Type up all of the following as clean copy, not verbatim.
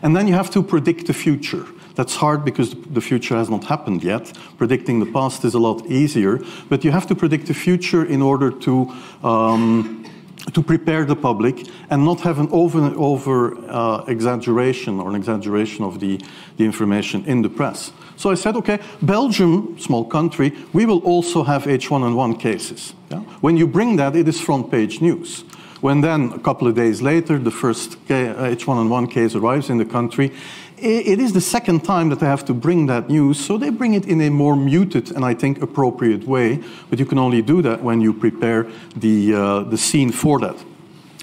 And then you have to predict the future. That's hard because the future has not happened yet. Predicting the past is a lot easier, but you have to predict the future in order to prepare the public and not have an exaggeration or an exaggeration of the information in the press. So I said, okay, Belgium, small country, we will also have H1N1 cases. Yeah? When you bring that, it is front page news. When then, a couple of days later, the first H1N1 case arrives in the country, it is the second time that they have to bring that news, so they bring it in a more muted and I think appropriate way, but you can only do that when you prepare the scene for that.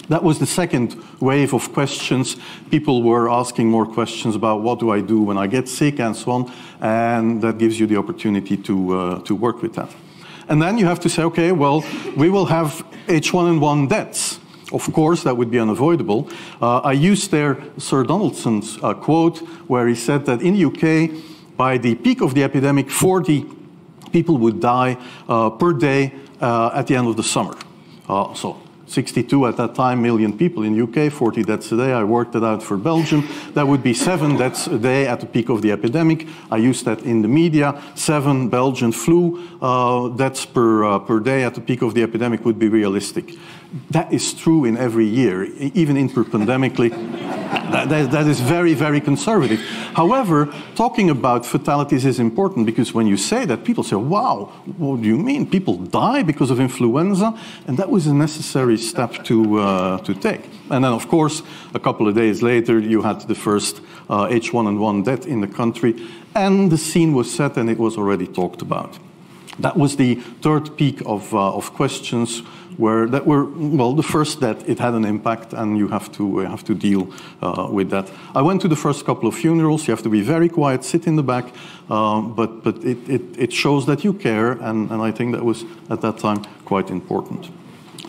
That was the second wave of questions. People were asking more questions about what do I do when I get sick and so on, and that gives you the opportunity to work with that. And then you have to say, okay, well, we will have H1N1 deaths. Of course, that would be unavoidable. I used there Sir Donaldson's quote where he said that in the UK, by the peak of the epidemic, 40 people would die per day at the end of the summer. So 62 at that time million people in the UK, 40 deaths a day. I worked it out for Belgium. That would be 7 deaths a day at the peak of the epidemic. I used that in the media. 7 Belgian flu deaths per day at the peak of the epidemic would be realistic. That is true in every year, even interpandemically. That is very, very conservative. However, talking about fatalities is important because when you say that, people say, wow, what do you mean? People die because of influenza? And that was a necessary step to take. And then, of course, a couple of days later, you had the first H1N1 death in the country, and the scene was set and it was already talked about. That was the third peak of questions that were, well, the first that it had an impact and you have to deal with that. I went to the first couple of funerals. You have to be very quiet, sit in the back, but it shows that you care, and I think that was, at that time, quite important.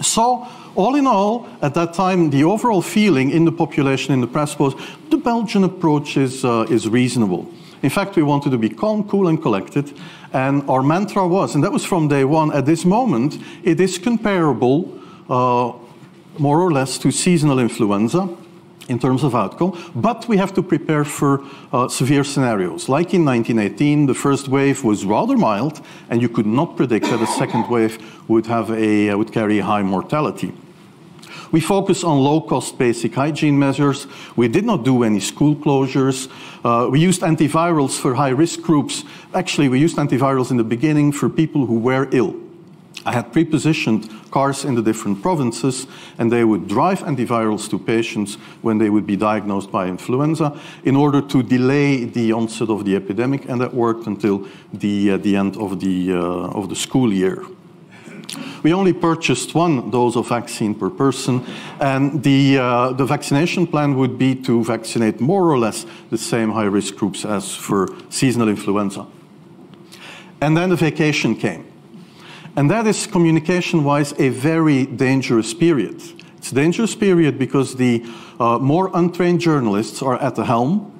So, all in all, at that time, the overall feeling in the population, in the press was, the Belgian approach is reasonable. In fact, we wanted to be calm, cool, and collected. And our mantra was, and that was from day one, at this moment, it is comparable, more or less, to seasonal influenza in terms of outcome. But we have to prepare for severe scenarios. Like in 1918, the first wave was rather mild, and you could not predict that a second wave would carry a high mortality. We focus on low-cost basic hygiene measures. We did not do any school closures. We used antivirals for high-risk groups. Actually, we used antivirals in the beginning for people who were ill. I had pre-positioned cars in the different provinces, and they would drive antivirals to patients when they would be diagnosed by influenza in order to delay the onset of the epidemic, and that worked until the end of the school year. We only purchased 1 dose of vaccine per person, and the vaccination plan would be to vaccinate more or less the same high-risk groups as for seasonal influenza. And then the vacation came. And that is, communication-wise, a very dangerous period. It's a dangerous period because the more untrained journalists are at the helm,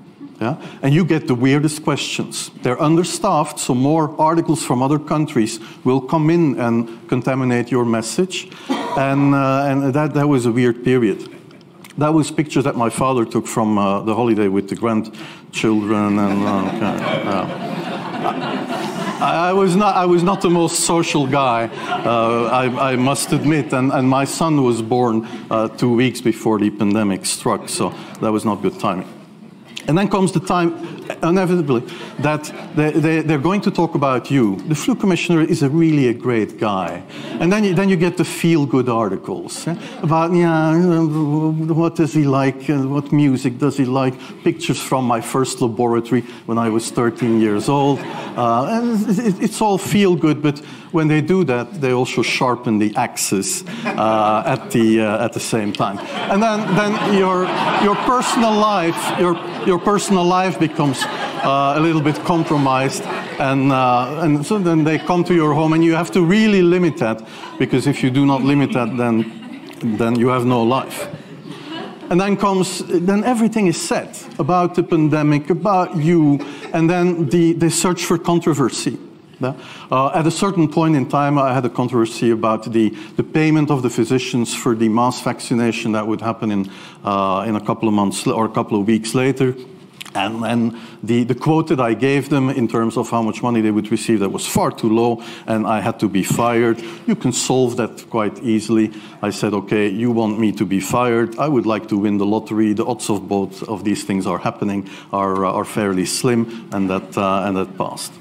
yeah? And you get the weirdest questions. They're understaffed, so more articles from other countries will come in and contaminate your message. And that was a weird period. That was pictures that my father took from the holiday with the grandchildren. And I was not the most social guy, I must admit. And my son was born 2 weeks before the pandemic struck, so that was not good timing. And then comes the time, inevitably, that they're going to talk about you. The flu commissioner is really a great guy. And then you get the feel-good articles about, what does he like, what music does he like, pictures from my first laboratory when I was 13 years old. And it's all feel-good, but when they do that, they also sharpen the axes at the same time. And then your personal life becomes a little bit compromised, and so then they come to your home, and you have to really limit that, because if you do not limit that, then you have no life. And then everything is said about the pandemic, about you, and then they search for controversy. At a certain point in time, I had a controversy about the payment of the physicians for the mass vaccination that would happen in a couple of months or a couple of weeks later. And the quote that I gave them in terms of how much money they would receive, that was far too low, and I had to be fired. You can solve that quite easily. I said, okay, you want me to be fired. I would like to win the lottery. The odds of both of these things are happening are fairly slim, and that passed.